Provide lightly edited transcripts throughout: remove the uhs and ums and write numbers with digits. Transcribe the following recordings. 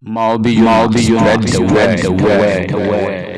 Malby, spread the word.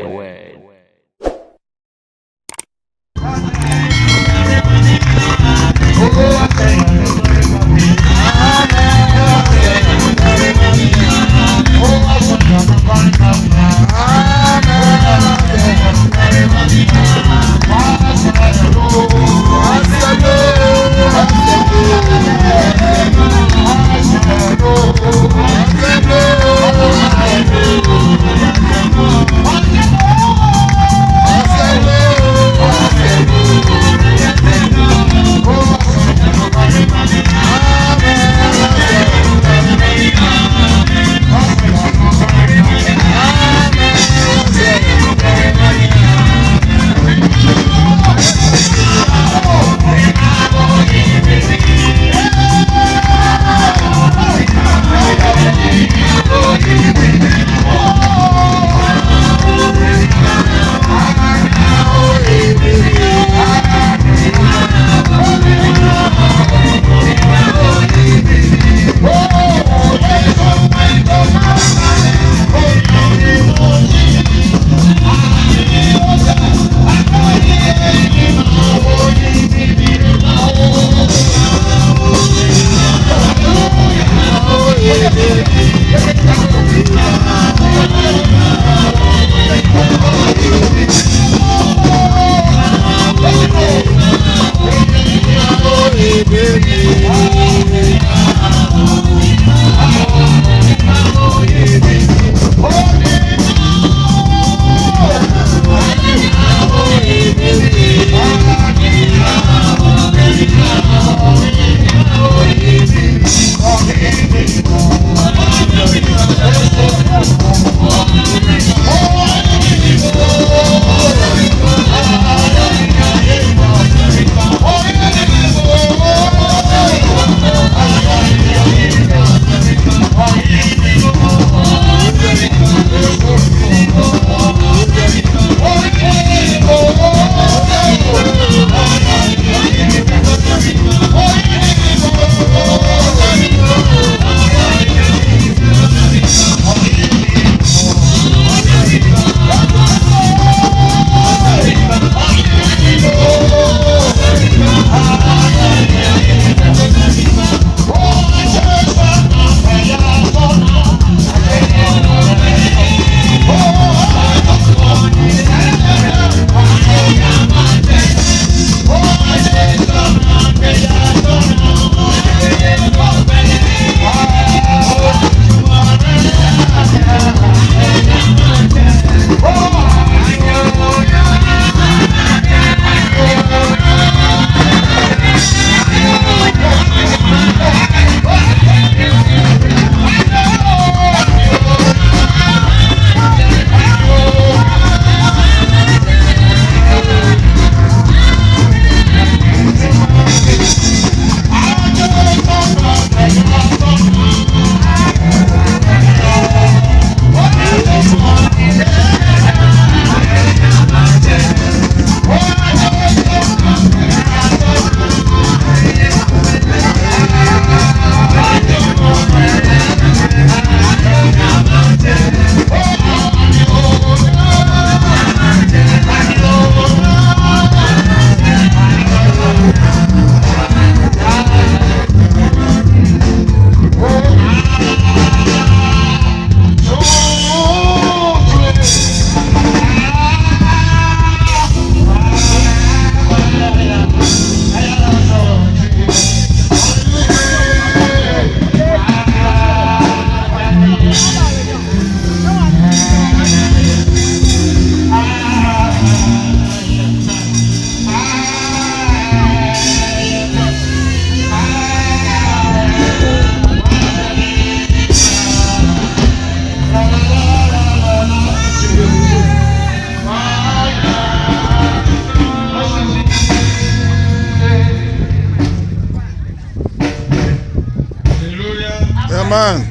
Amen.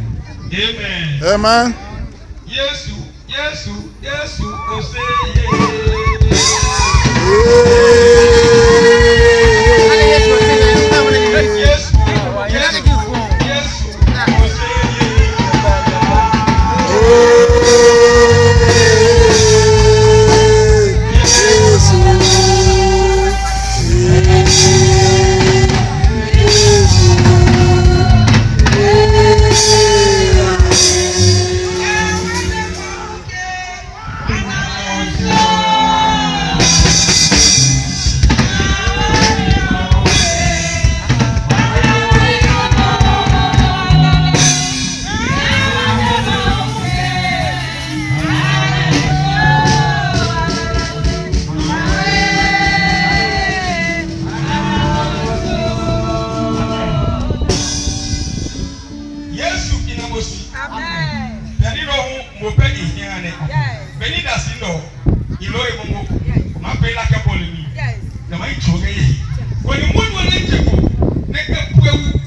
Amen. Amen. Yes, inamosi. Amen. Yani no mo pe ni hiane. Beni da si no. Ilo e mo. Ma pe la ke bole ni. Na mai choge yi. Woni mo no na jeko. Ne ka puewu.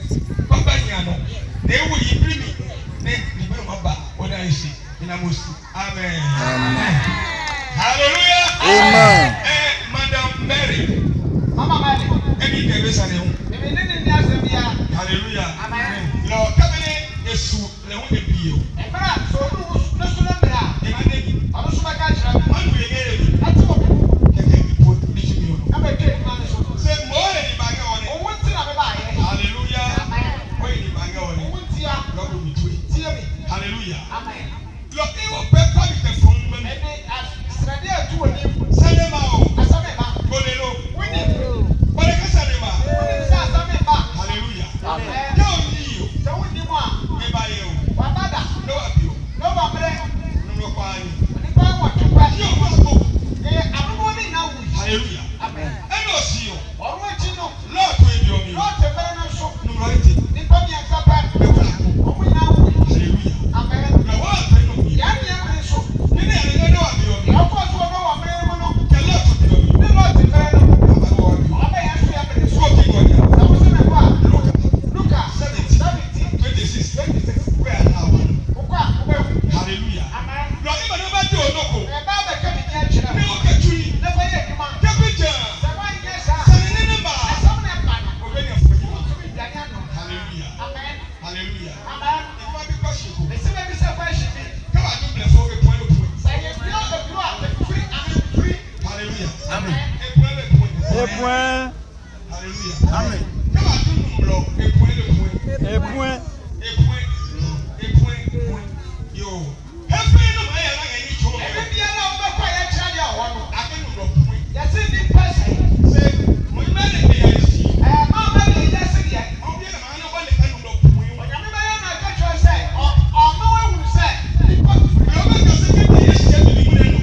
Baba nyano. Ne wo yi brimi. Ne ni be ma ba. Oda isi inamosi. Amen. Amen. Hallelujah. Amen. Madam Mary. Mama Mary. Emi ke be sane ho. Hallelujah. Amen. Lo kabene esu le ho ebio. Ebra so du no so na bra. E ma dey. Anu so ba ka jira. Man we ngere bi. Ati mo. Keke bi po ni chi mi no. Na be ke ma so. Se mo le ni ba ga woni. O won ti na be ba ye. Hallelujah. Amen. O ni ba ga woni. O won ti ya. Lo ko mi tu. Ti ya mi. Hallelujah. Amen. Lo e wo pe pa bi te fun me. E bi asrade atu oni. Sane ma o. Asame ba. Ko le lo. Woni. Ko le ka sane ma. Woni sa asame ba. Hallelujah. Amen. Yo ni yo. Se woni mo a. E ba ye o. Wa bada. No abi o. No ba bre. No kwa ni. Ni pa mo tu pa. Yo ko ko. Anugo ni na wu. Hallelujah. Amen. E no si yo. Ọ̀rọ̀ ẹ̀jì náà. Lord to ebi o mi. Yóò tẹ fẹ́rẹ́ náà so. No right. Nípa mi àgbà bá. Ọmọ ìyá wù. Hallelujah. Amen. Na wa pe no mi. Ìyá ni ẹ̀rọ so. Ni ni ene no abi o mi. Ìyá fọ́ sí ọ̀dọ́ wà mẹ́rin mọ́ náà. Ke Lord to ebi o mi. Ní lọ́ọ̀ ti fẹ́rẹ́ náà. Baba ko wa mi. Ọmọ ìyá sọ yà bẹ̀rẹ̀ so. So ki ko ya. Àwọn sọ náà wà. Luka 17. 17. 26. Where are we? Okwa ọmọ ewu. Hallelujah. Amen. Lo iba no ba di onoko. Ẹ bá bẹ̀ kẹ́ mi ní ẹ̀kyẹ̀rẹ̀. Ni o ke tuni. Lẹ́fọ̀ yẹ ẹ̀dùnmá. Ke pija. Sẹ̀wá ń yẹ sá. Sani ni ni ba. Ẹ̀sán ní ẹ̀pà nà. O be ni afo ni. Tumi ìdáni àná. Hallelujah. Amen. Hallelujah. Amen. Iba bi ko se ko. Èsì bẹ́ẹ̀ bí sẹ́ fẹ́ ṣì mí. Ka wa do bless o e point o point. Sẹ̀yẹ bí ó bẹ̀ bí ó àbẹ̀ firi àmì firi. Hallelujah. Amen. E point e point. Epuen. Hallelujah. Amen. Ka wa do numro e point e point. Epuen. Yo. Hefe no ma ya na ga ni cho. Ẹbí bí ẹ̀rọ ọmọ ẹ̀kọ́ yẹn kyerẹ́ ní ọ̀wọ́ nù. Ake numro point. Yẹsi ní pẹ́sẹ̀. Se mo ni me le be ya si. Máa bá mi yẹ sí yẹ. O bi na ma na ba le ka numro point. Ọ̀nyàmí bá yẹ náà kẹ́kọ̀ọ́ sẹ́, ọ̀nà wẹ̀ wù sẹ́, nípa tuntun. Yo ba ka se ke ti ye si e bi mu ne no.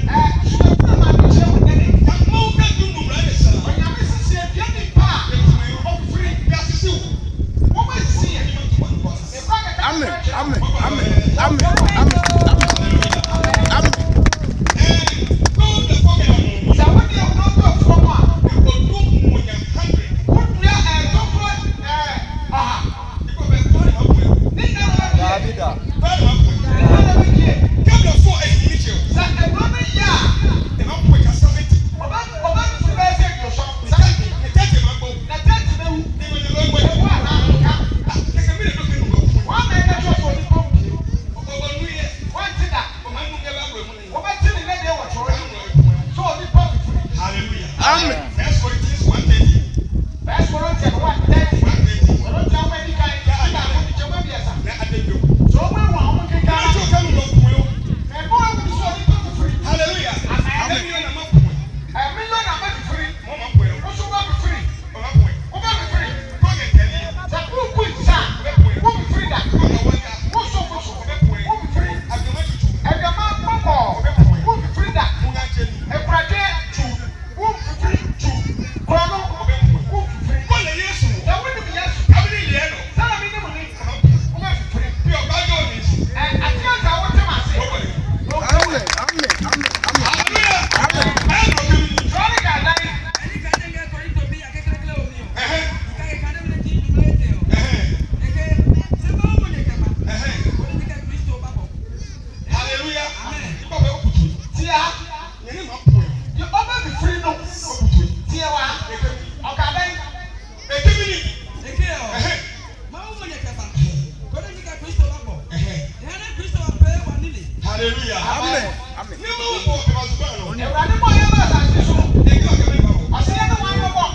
Ṣùgbọ́n fún ọmọ àti ṣé wọ́n dẹ́nẹ̀. Ka mo ka do numro e sa. Ọ̀nyàmí sísè ebien nípa ọ̀fìrì. Ya sisi wo. Wọ́n bá sísè yẹ. Nípa kẹ̀kẹ́ Amen. kẹ̀kẹ́ Amen. Amen. Amen. Amen. Amen. Go the fuck out. Sàwọn ní ẹ̀kọ́ tó fọ́ mọ́ à. O do mo ya 100. Wọ́n tún yẹ ẹ̀ẹ́dọ́gbọ́ ọ̀hà. Iko be ko ni ma point. Ní ìdáná bẹ́ẹ̀ bíyẹ. Abida. Ba ma point. Ní ìdáná bẹ́ẹ̀ bíyẹ. Ka be fo e ni che. Sà ẹ̀dọ́ mi yá. E ma point ka 70. Ọba tuntun bẹ́ẹ̀ sẹ́ ìjọsọ. E tete ma go. Na tẹ́tì bẹ́ẹ̀ wù. Ni mo ni lo gbo. Ewu àná àná. Ke se mi le do ke numro point. Wọ́n mẹ́ ẹ̀ka tó ọ̀sọ̀ ní kọ́ọ̀kì. O ko nu ye. Wọ́n ti dà. O ma nu ke ba gbo mu ni. Wọ́n bá tí ní lẹ́dẹ̀ẹ́ wọ̀ tó rẹ̀. Tó o ní pọ́ọ̀kì fún mi. Hallelujah. Amen. First Corinthians 1:30. Bẹ́ẹ̀ sọ̀rọ̀ tiẹ̀ wọ́n tẹ́tì. 1:30. Ọ̀rọ̀ tí a wọ́n ẹni ká yìí. Kí ni àwọn ìjọ wọ́n bí ẹ̀sà. Na ade do. Tó o wọ́n wọ̀ àwọn kékeré. Ka to ka numro point. Ẹ̀mọ́ ẹ̀wù sọ ní pọ́ọ̀kì fún mi. Hallelujah. Amen. Ade na ma point. Ẹ̀mí yóò nà mẹ́tì fún mi. Mo ma point. Ó sọ wọ́n mi fún mi. O ma point. Wọ́n bá mi fún mi. Ko ke tele. Sàkú kú ìsà. Wọ́n mi fún mi dà. Ko na waka. Wọ́n sọ fún sọ. O be point. Wọ́n mi fún mi. Agama tutu. Ẹ̀dẹ̀ máa ń pọ̀pọ̀. Wọ́n mi fún mi dà. Mo ga je ni. Ẹ̀kúrẹ́dẹ́. Wọ́n mi fún mi. Kúrọ́nù. O be point. Wọ́n mi fún mi. Ko le Yesu. Ẹ̀wọ́n ni mi yẹ sùn. Abiri le no. Sára mi ní mu ní. Wọ́n bá fi fún mi. Bi o ba jo ni si. Àti ọ̀sà wọ́n tẹ́ màá sí. O wole. Amen. Amen. Amen. Amen. Hallelujah. E no ke ni. Sọ́ọ́nì kàdá yìí. Eh. Hallelujah. Ipa be okutu. Tíya. Ye ni ma point. Ọba fi fún mi nù. Okutu. Tíya wa. Ọ̀kadà yìí. Ekemi ni. Hallelujah. Amen. Amen. Ni mo wo ke ba zuba no. Ìwúrọ̀dé mọ̀ yẹn bá àṣàṣì sùn. Eki o ke me ba bo. Ọ̀sẹ̀ yẹn ni wọ́n á bọ̀.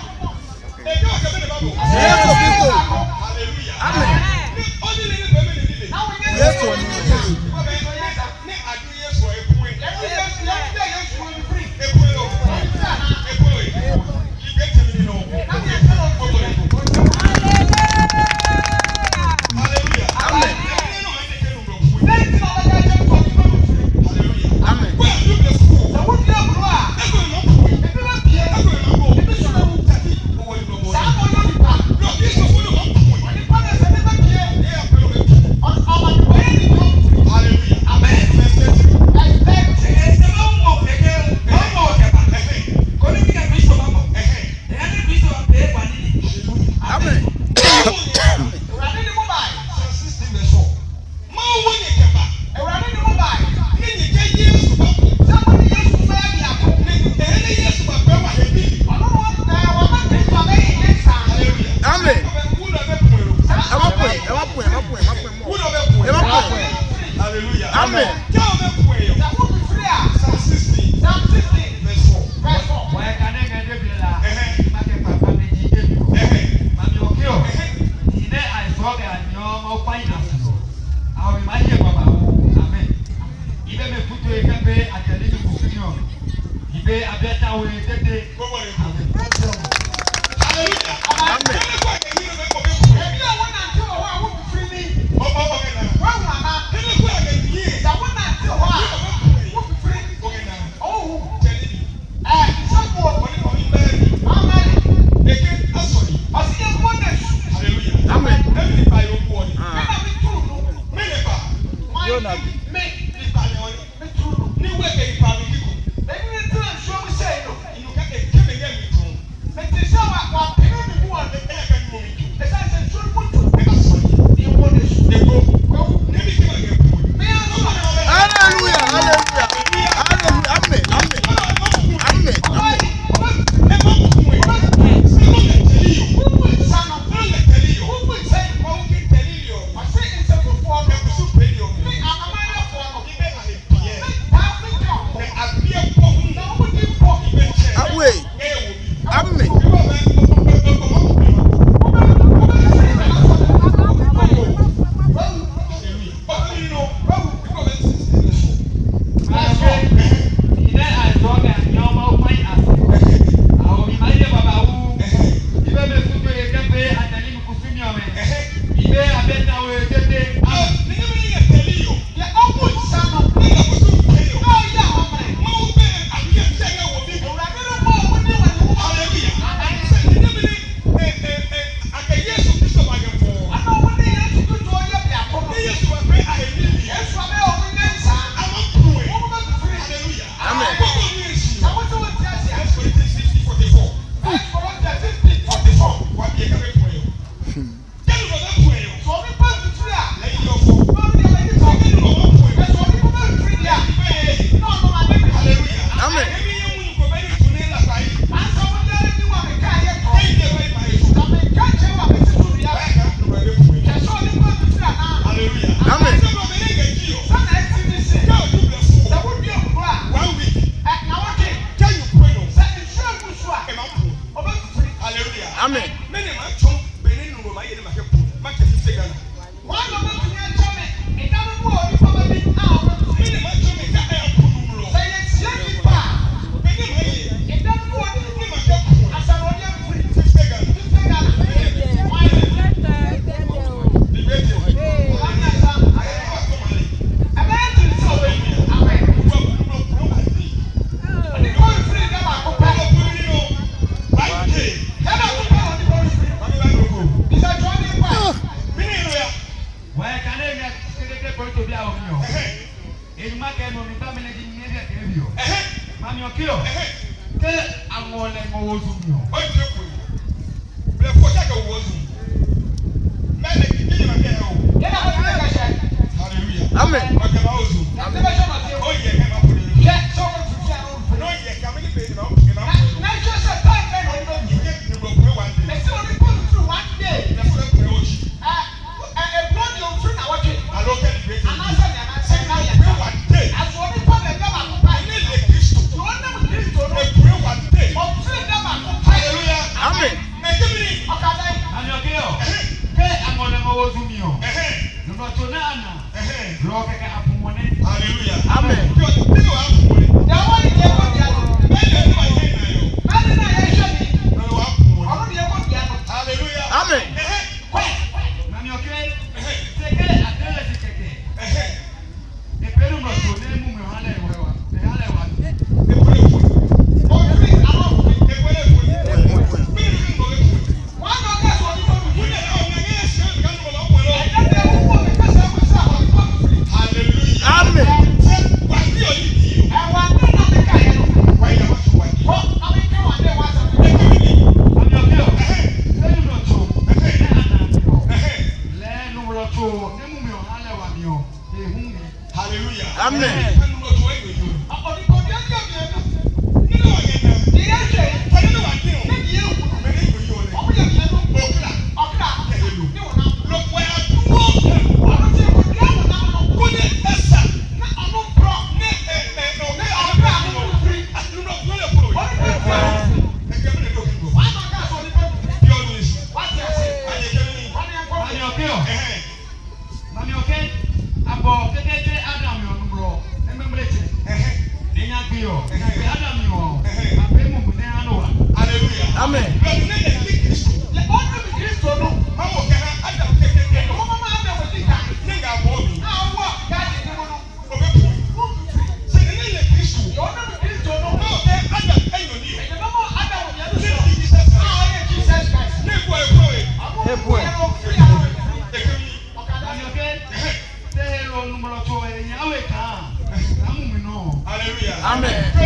Eki o ke me ba bo. Ọ̀sẹ̀ yẹn ni wọ́n á bọ̀. Hallelujah. Amen. Ni o ni ni be me ni ni. Náà wọ́n yẹn ní Yesu ìwé ni. ìwé. Ipa be ni adu Yesu e point. Yẹ́n ní Yẹ́sù yẹ́n ní Yẹ́sù wọ́n mi fún mi. E point o. E point. You get me no. Náà wọ́n yẹn fẹ́ lọ fún mi. Hallelujah. Amen. Ni no ma de ke no point. Lẹ́yìn tí wọ́n bá jẹ́ jẹ́ tó ọdún mọ́mú fún mi. Hallelujah. Amen. Well, you the fool. Sàwọ́n ní àbúrò à. Ego no point. Ebi wá bìí. Ego no go. Ebi sọ̀rọ̀ wù. Tati o wo no mo. Sáà mọ̀ yóò nípa. No, this is for no point. Nípa náà sẹ́ni bá bìí. E ya pe o be. Ọ̀nà ọ̀yẹ́ ni Tẹ̀lé kùsùnìọ̀. Ìgbé abẹ́ta wo tètè. Amen. Ẹbí àwọn náà tí wọ́n wá wọ́n fi ní. Wọ́n wà náà. Ìjàwọ́ náà tí wọ́n wá wọ́n fi ní. Ọ̀hún. Ìṣàkóso. Amen. Ọ̀sìn yẹn kọ́ náà. Amen. Yóò nà bí. Hallelujah. Amen.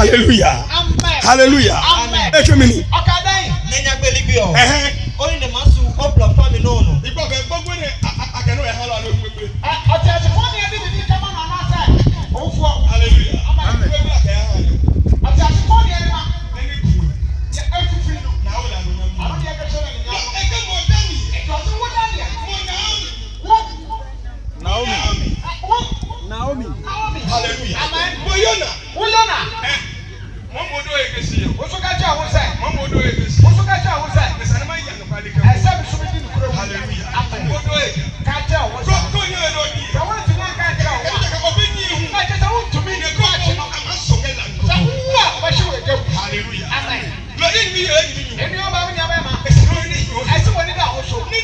Hallelujah. Amen. Hallelujah. Amen. Ekemini. Okadai. Nenya belibio. Only the masu obla family no no. Ibo be gbogbo ni akano e hala lo gbegbe. Oti ati fo ni ebi bi kama na na sai. Ofo. Hallelujah. Amen. Gbegbe aka ya hala. Oti ati fo ni ebi ma. Neni ku. Ya efu free no. Na wo la lo na. Aro dia ka chere ni ya. Eke mo dani. E to so wo dani. Mo Naomi. Naomi. Naomi. Hallelujah. Amen. Mo Yona. Wo Yona. Mo mo do egesi yo. Wo so ka cha wo sai. Mo mo do egesi. Wo so ka cha wo sai. Mesana ma ya no kwa de ka. E se bi so bi di kuro. Hallelujah. Amen. Mo do egesi. Ka cha wo Ko sai. ko ni e do ni. Sa wo ti na ka cha wo. E ka ko bi ni hu. Ka cha sa wo tumi Ne ni ko ko ko ama so ke la sa nko. wo a ba shi wo de. Hallelujah. Amen. Lo ni ni e ni ni. Eni o ba mi nya ba ma. E so ni yo. E se wo ni da ho so. Ni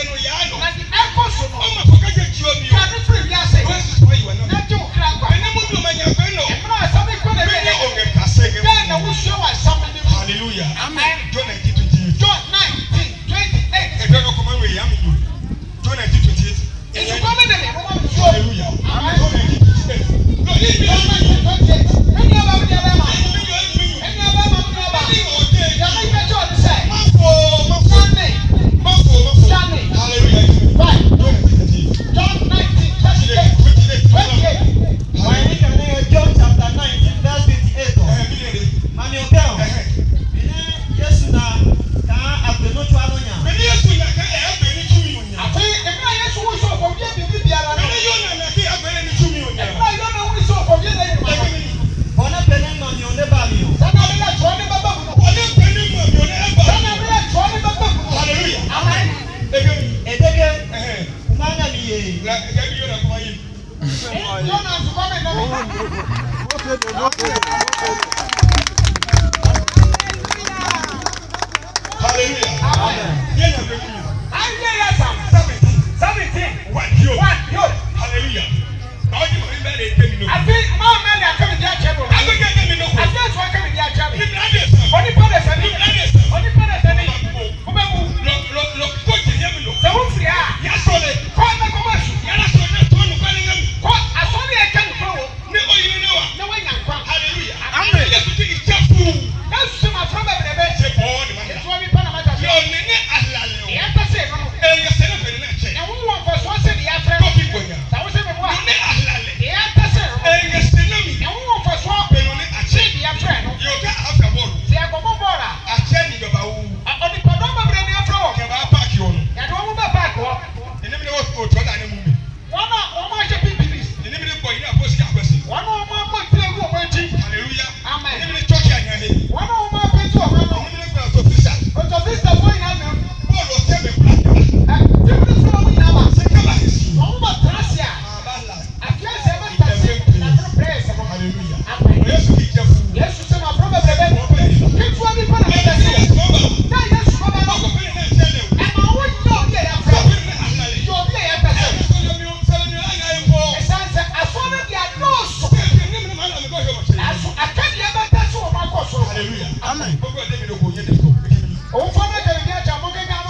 no ya no. Na di e ko so no. O ma ko ka je ji omi o. Ka ni free ya se. Where is why you are not? Na ti o kra kwa. Ene mo do ma nya pe no. E mra sa mi ko na Me be. ni o nge ka se ge. Then na wo show wa sa mi ni. Hallelujah. Amen. John 19:28. John 19:28. E do no ko ma we ya mi yo. John 19:28. E so ko me de me mo ma so. Hallelujah. Amen. John 19:28. Lo ni bi o ma ni. Eni o ba mi ya ba ma. Ni yo ni yo. Eni o ba ma mi o ba. Ni o de. Ya ma ke John say. Ma fo. Sunday. Ma fo. Sunday. Hallelujah. Right. John 19:28. John 19:28. 28. 28. Why you can John chapter 19 verse 28. Mami okel. Yesu na ka apeno tu anonya. Meni Yesu na ka e abe ni tumi onya. Afi emra Yesu wo so ko bi bi biara na. Meni yo na ke abe ni tumi onya. Emra yo na wo so ko bi na ni ma. Bona penen no ni onde ba mi o. Sana bi la tro ni baba mu. Ole peni mo bi ole eba. Sana bi la tro ni baba mu. Hallelujah. Amen. Edege umanya mi ye. La ga bi yo na ko yi. Yo na so ko me na mi. Hallelujah. Amen. Ye na be ku. An ye ya sam. 17. What yo. Yo. Hallelujah. Na o ji mo be le temi no. Afi ma ma na ka mi dia chebo. Ago ge ge mi no ko. Afi so ka mi dia chebo. Ni na de sa. Oni pa de sani. Oni pa de sani. Ko be mu. Lo ko je ye mi no. Se wo firi a. Ya so le. Ko na ko ma su. Ya na so na to no kwa ni ngam. Ko aso ni e kan ko. Ni o yi ni wa. Na wa nya kwa. Hallelujah. Amen. Yesu ti ichafu. Na su ma fra ba be be. Se bo ni ma. So mi pa na ma ta. Yo ni ni alale o. Ya ta se no. E ye se na be ni na che. Na wo wo ko so se ni ya fra. Ko bi gonya. Sa wo se me mo a. Ni alale. Ya ta se no. E ye se na mi. Na wo wo ko so. Be no ni ache. Se ni ya fra no. Yo ka after ball. Se ya ko mo bora. Ache ni be ba wu. Oni pa do ma bre ni afra wo. Ke ba park yo no. Ya do mo ba pa ko. Ni mi ni wo to na ni mu mi. Wona o ma je pipilis. Ni mi ni boy ni aposi ka kwesi. Wona o ma mo tire wo mo ji. Hallelujah. Amen. Ni mi ni church anya he. Wona o ma pe tu o ma no. Ni mi ni kwa to fisha. O to sister boy na me. Ball o se me kula. Tibiri so mo na ma. Se ka ba hisu. O mo trasia. Ba la. Afia se ma ta se. Na pro praise mo. Hallelujah. Amen. Yesu ki jefu. Yesu se ma pro be be. Kitu ani pa na ta se. Na Yesu ba ba no. E ma wo yo bi ya fra. Yo bi ya ta se. Esanse aso na dia no so. Aso akadi ya ba ta so o ma ko so. Amen. O fa na de dia cha mo ke ga ma.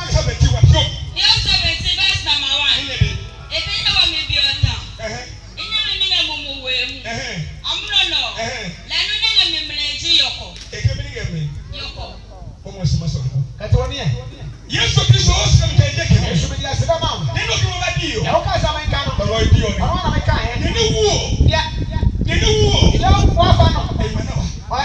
Eto ni e. Yesu Kristo o se mte je ke. Yesu bi dia se da ma. Ni no ki mo ba di yo. E o ka sa ma nka no. Baba di yo ni. Aro na me ka he. Ni ni wo. Ya. Ni ni wo. Ile o wa fa no. Ai ma na wa.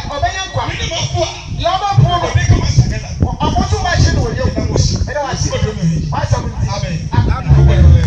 O be yan kwa. Ni ni mo kwa. Ile o ba pu no. Ni ka ma sa gela. O mo tu ba shi no yo. Na mo si. E da wa si. O do no he. Wa sa mu. Amen. Amen.